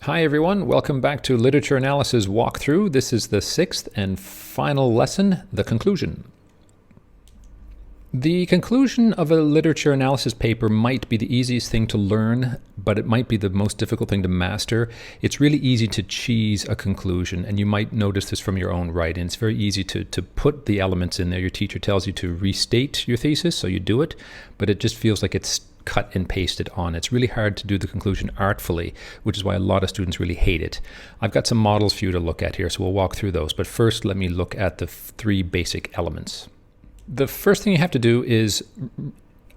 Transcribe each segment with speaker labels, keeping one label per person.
Speaker 1: Hi everyone, welcome back to Literature Analysis Walkthrough. This is the sixth and final lesson, the conclusion. The conclusion of a literature analysis paper might be the easiest thing to learn, but it might be the most difficult thing to master. It's really easy to cheese a conclusion, and you might notice this from your own writing. It's very easy to put the elements in there. Your teacher tells you to restate your thesis, so you do it, but it just feels like it's cut and pasted on. It's really hard to do the conclusion artfully, which is why a lot of students really hate it. I've got some models for you to look at here, so we'll walk through those. But first, let me look at the three basic elements. The first thing you have to do is,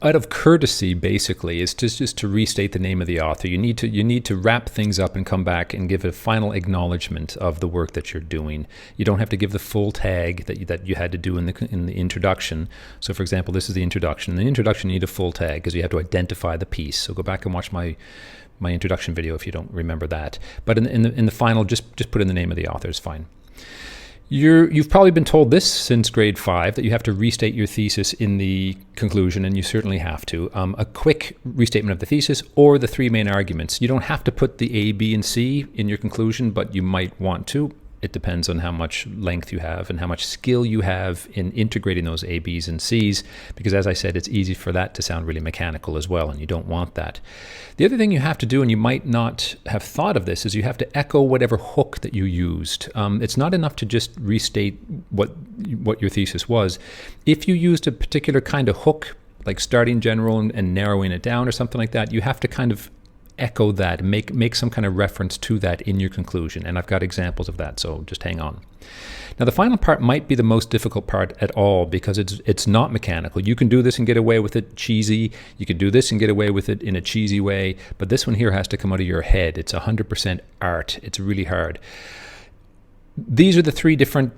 Speaker 1: out of courtesy, basically, is just to restate the name of the author. You need to wrap things up and come back and give a final acknowledgement of the work that you're doing. You don't have to give the full tag that you had to do in the introduction. So, for example, this is the introduction. In the introduction, you need a full tag because you have to identify the piece. So go back and watch my introduction video if you don't remember that. But in the final, just put in the name of the author. It's fine. You've probably been told this since grade 5, that you have to restate your thesis in the conclusion, and you certainly have to. A quick restatement of the thesis or the three main arguments. You don't have to put the A, B, and C in your conclusion, but you might want to. It depends on how much length you have and how much skill you have in integrating those A, Bs, and Cs, because as I said, it's easy for that to sound really mechanical as well, and you don't want that. The other thing you have to do, and you might not have thought of this, is you have to echo whatever hook that you used. It's not enough to just restate what your thesis was. If you used a particular kind of hook, like starting general and narrowing it down or something like that, you have to kind of echo that, make some kind of reference to that in your conclusion. And I've got examples of that, so just hang on. Now, the final part might be the most difficult part at all because it's not mechanical. You can do this and get away with it cheesy. You can do this and get away with it in a cheesy way. But this one here has to come out of your head. It's 100% art. It's really hard. These are the three different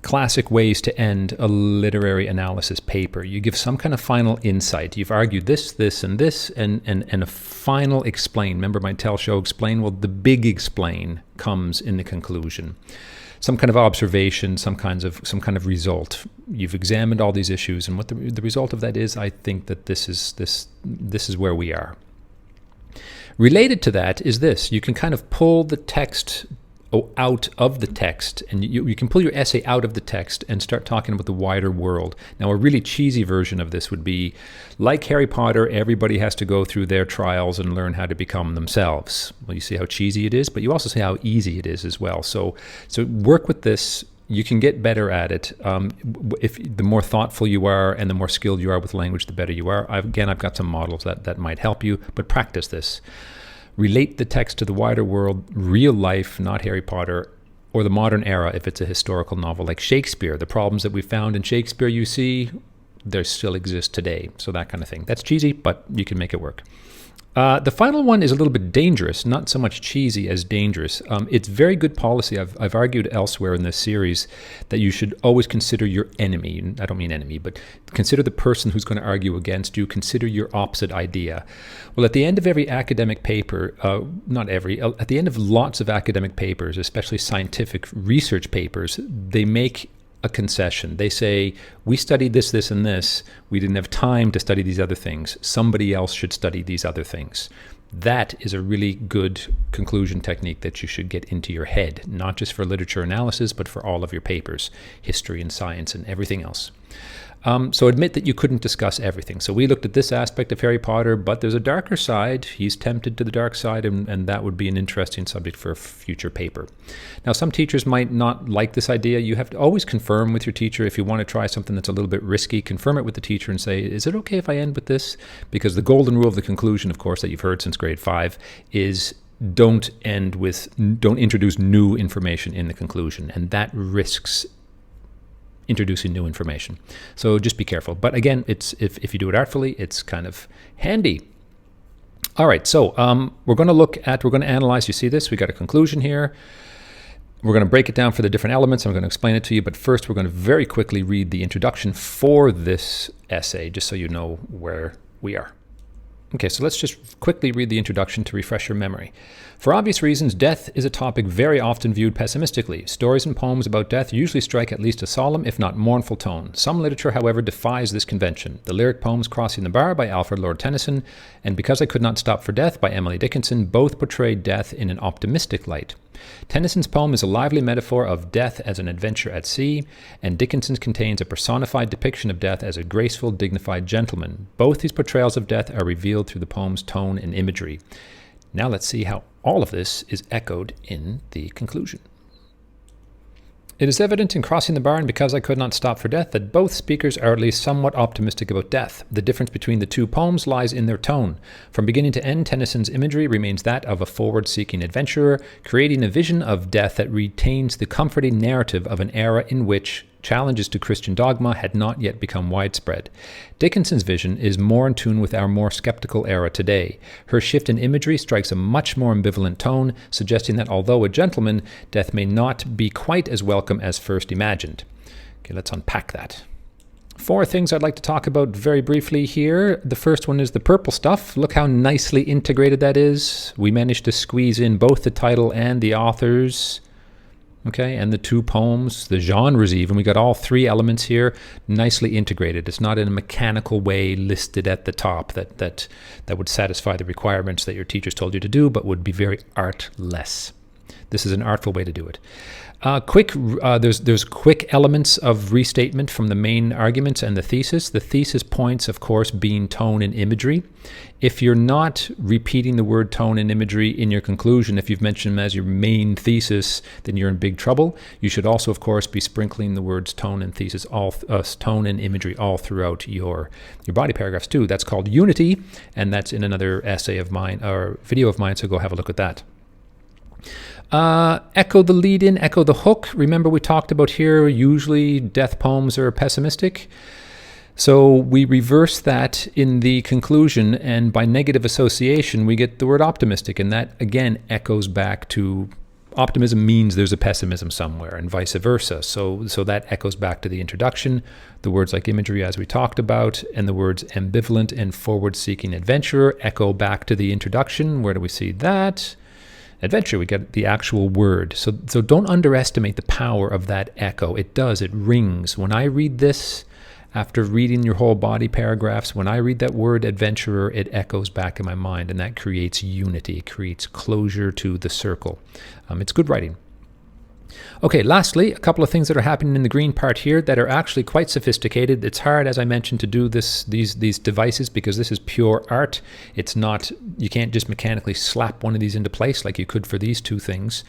Speaker 1: classic ways to end a literary analysis paper. You give some kind of final insight. You've argued this, this, and this, and a final explain. Remember my tell, show, explain? Well, the big explain comes in the conclusion. Some kind of observation, some kind of result. You've examined all these issues, and what the result of that is, I think that this is where we are. Related to that is this. You can kind of pull the text out of the text, and you can pull your essay out of the text and start talking about the wider world. Now, a really cheesy version of this would be, like Harry Potter, everybody has to go through their trials and learn how to become themselves. Well, you see how cheesy it is, but you also see how easy it is as well. So work with this. You can get better at it. If the more thoughtful you are and the more skilled you are with language, the better you are. I've got some models that might help you, but practice this. Relate the text to the wider world, real life, not Harry Potter, or the modern era if it's a historical novel like Shakespeare. The problems that we found in Shakespeare, you see, they still exist today. So that kind of thing. That's cheesy, but you can make it work. The final one is a little bit dangerous, not so much cheesy as dangerous. It's very good policy. I've argued elsewhere in this series that you should always consider your enemy. I don't mean enemy, but consider the person who's going to argue against you. Consider your opposite idea. Well, at the end of every academic paper, at the end of lots of academic papers, especially scientific research papers, they make a concession. They say, we studied this, this, and this. We didn't have time to study these other things. Somebody else should study these other things. That is a really good conclusion technique that you should get into your head, not just for literature analysis, but for all of your papers, history and science and everything else. So admit that you couldn't discuss everything. So we looked at this aspect of Harry Potter, but there's a darker side. He's tempted to the dark side, and that would be an interesting subject for a future paper. Now, some teachers might not like this idea. You have to always confirm with your teacher. If you want to try something that's a little bit risky, confirm it with the teacher and say, is it okay if I end with this? Because the golden rule of the conclusion, of course, that you've heard since grade 5 is don't introduce new information in the conclusion, and that risks introducing new information. So just be careful. But again, if you do it artfully, it's kind of handy. All right, so we're going to analyze. You see this? We got a conclusion here. We're going to break it down for the different elements. I'm going to explain it to you. But first, we're going to very quickly read the introduction for this essay, just so you know where we are. Okay, so let's just quickly read the introduction to refresh your memory. For obvious reasons, death is a topic very often viewed pessimistically. Stories and poems about death usually strike at least a solemn, if not mournful tone. Some literature, however, defies this convention. The lyric poems Crossing the Bar by Alfred Lord Tennyson and Because I Could Not Stop for Death by Emily Dickinson both portray death in an optimistic light. Tennyson's poem is a lively metaphor of death as an adventure at sea, and Dickinson's contains a personified depiction of death as a graceful, dignified gentleman. Both these portrayals of death are revealed through the poem's tone and imagery. Now let's see how all of this is echoed in the conclusion. It is evident in Crossing the Bar and Because I Could Not Stop for Death that both speakers are at least somewhat optimistic about death. The difference between the two poems lies in their tone. From beginning to end, Tennyson's imagery remains that of a forward-seeking adventurer, creating a vision of death that retains the comforting narrative of an era in which challenges to Christian dogma had not yet become widespread. Dickinson's vision is more in tune with our more skeptical era today. Her shift in imagery strikes a much more ambivalent tone, suggesting that although a gentleman, death may not be quite as welcome as first imagined. Okay, let's unpack that. 4 things I'd like to talk about very briefly here. The first one is the purple stuff. Look how nicely integrated that is. We managed to squeeze in both the title and the authors. Okay, and the 2 poems, the genres even. We got all 3 elements here nicely integrated. It's not in a mechanical way listed at the top that would satisfy the requirements that your teachers told you to do, but would be very artless. This is an artful way to do it. There's quick elements of restatement from the main arguments and the thesis. The thesis points, of course, being tone and imagery. If you're not repeating the word tone and imagery in your conclusion, if you've mentioned them as your main thesis, then you're in big trouble. You should also, of course, be sprinkling the words tone and thesis, tone and imagery all throughout your body paragraphs too. That's called unity, and that's in another essay of mine or video of mine. So go have a look at that. Echo the lead-in, echo the hook. Remember we talked about here, usually death poems are pessimistic. So we reverse that in the conclusion, and by negative association, we get the word optimistic. And that, again, echoes back to optimism means there's a pessimism somewhere, and vice versa. So that echoes back to the introduction, the words like imagery, as we talked about, and the words ambivalent and forward-seeking adventurer echo back to the introduction. Where do we see that? Adventure, we get the actual word. So don't underestimate the power of that echo. It does, it rings. When I read this, after reading your whole body paragraphs, when I read that word adventurer, it echoes back in my mind, and that creates unity. It creates closure to the circle. It's good writing. Okay, lastly, a couple of things that are happening in the green part here that are actually quite sophisticated. It's hard, as I mentioned, to do these devices because this is pure art. It's not, you can't just mechanically slap one of these into place like you could for these 2 things.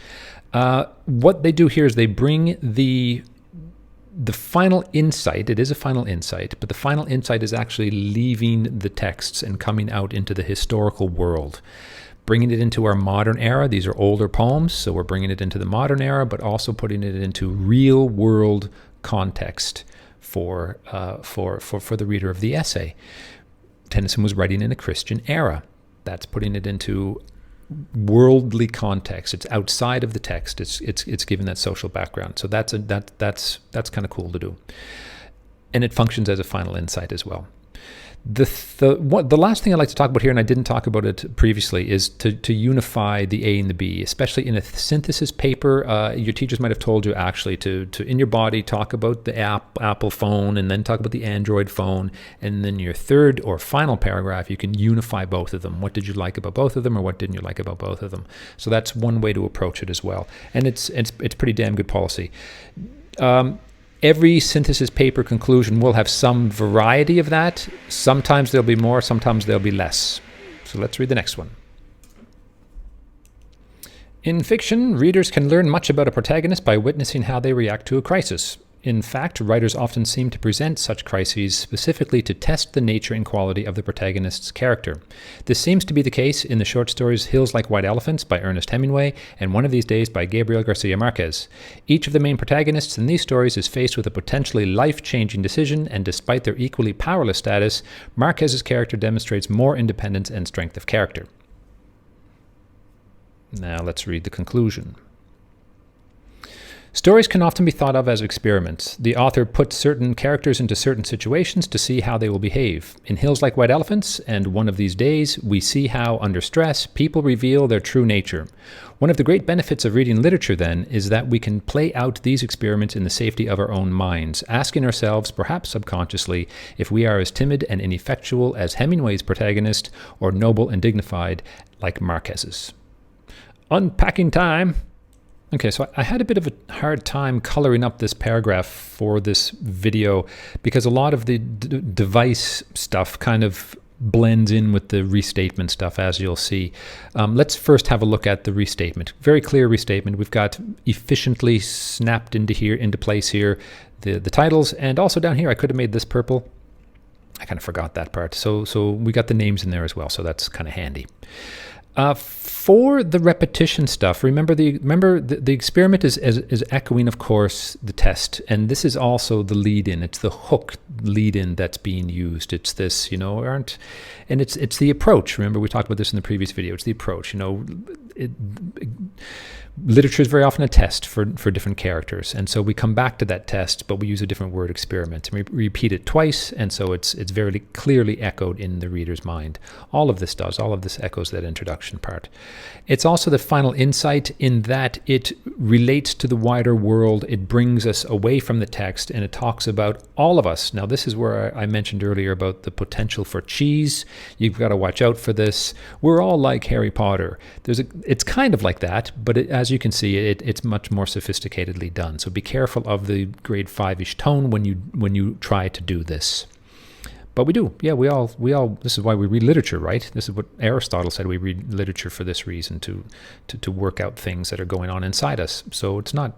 Speaker 1: What they do here is they bring the final insight. It is a final insight, but the final insight is actually leaving the texts and coming out into the historical world. Bringing it into our modern era. These are older poems, so we're bringing it into the modern era, but also putting it into real world context for the reader of the essay. Tennyson was writing in a Christian era. That's putting it into worldly context. It's outside of the text. It's given that social background. So that's kind of cool to do, and it functions as a final insight as well. The last thing I'd like to talk about here, and I didn't talk about it previously, is to unify the A and the B, especially in a synthesis paper. Your teachers might have told you actually to in your body talk about the Apple phone and then talk about the Android phone, and then your third or final paragraph, you can unify both of them. What did you like about both of them, or what didn't you like about both of them? So that's one way to approach it as well, and it's pretty damn good policy. Every synthesis paper conclusion will have some variety of that. Sometimes there'll be more, sometimes there'll be less. So let's read the next one. In fiction, readers can learn much about a protagonist by witnessing how they react to a crisis. In fact, writers often seem to present such crises specifically to test the nature and quality of the protagonist's character. This seems to be the case in the short stories Hills Like White Elephants by Ernest Hemingway and One of These Days by Gabriel Garcia Marquez. Each of the main protagonists in these stories is faced with a potentially life-changing decision, and despite their equally powerless status, Marquez's character demonstrates more independence and strength of character. Now let's read the conclusion. Stories can often be thought of as experiments. The author puts certain characters into certain situations to see how they will behave. In Hills Like White Elephants and One of These Days, we see how, under stress, people reveal their true nature. One of the great benefits of reading literature, then, is that we can play out these experiments in the safety of our own minds, asking ourselves, perhaps subconsciously, if we are as timid and ineffectual as Hemingway's protagonist, or noble and dignified like Marquez's. Unpacking time! Okay, so I had a bit of a hard time coloring up this paragraph for this video because a lot of the device stuff kind of blends in with the restatement stuff, as you'll see. Let's first have a look at the restatement. Very clear restatement. We've got efficiently snapped into place here the titles, and also down here I could have made this purple. I kind of forgot that part. So we got the names in there as well, so that's kind of handy. For the repetition stuff, remember the experiment is echoing, of course, the test, and this is also the lead-in. It's the hook lead-in that's being used. It's this, and it's the approach. Remember, we talked about this in the previous video. It's the approach. Literature is very often a test for different characters, and so we come back to that test, but we use a different word, experiment, and we repeat it twice, and so it's very clearly echoed in the reader's mind. All of this echoes that introduction part. It's also the final insight in that it relates to the wider world. It brings us away from the text, and it talks about all of us. Now, this is where I mentioned earlier about the potential for cheese. You've got to watch out for this. We're all like Harry Potter. It's kind of like that, but as you can see, it's much more sophisticatedly done. So be careful of the grade 5-ish tone when you try to do this. But we do. Yeah, we all this is why we read literature, right? This is what Aristotle said. We read literature for this reason, to work out things that are going on inside us. So it's not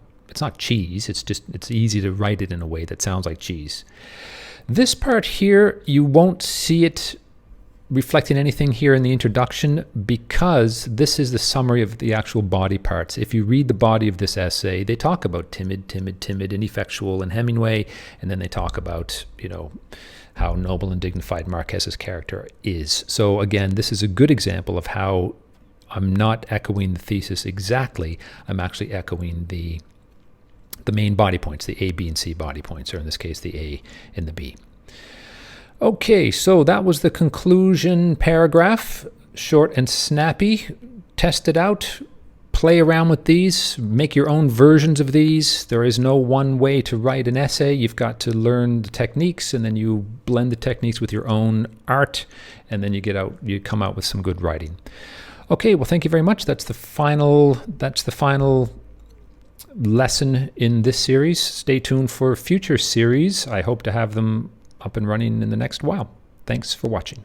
Speaker 1: cheese. It's easy to write it in a way that sounds like cheese. This part here, you won't see it reflecting anything here in the introduction because this is the summary of the actual body parts. If you read the body of this essay, they talk about timid, ineffectual in Hemingway, and then they talk about, how noble and dignified Marquez's character is. So again, this is a good example of how I'm not echoing the thesis exactly. I'm actually echoing the main body points, the A, B, and C body points, or in this case, the A and the B. Okay, so that was the conclusion paragraph. Short and snappy. Test it out. Play around with these. Make your own versions of these. There is no one way to write an essay. You've got to learn the techniques, and then you blend the techniques with your own art, and then you come out with some good writing. Okay, well, thank you very much. That's the final lesson in this series. Stay tuned for future series. I hope to have them up and running in the next while. Thanks for watching.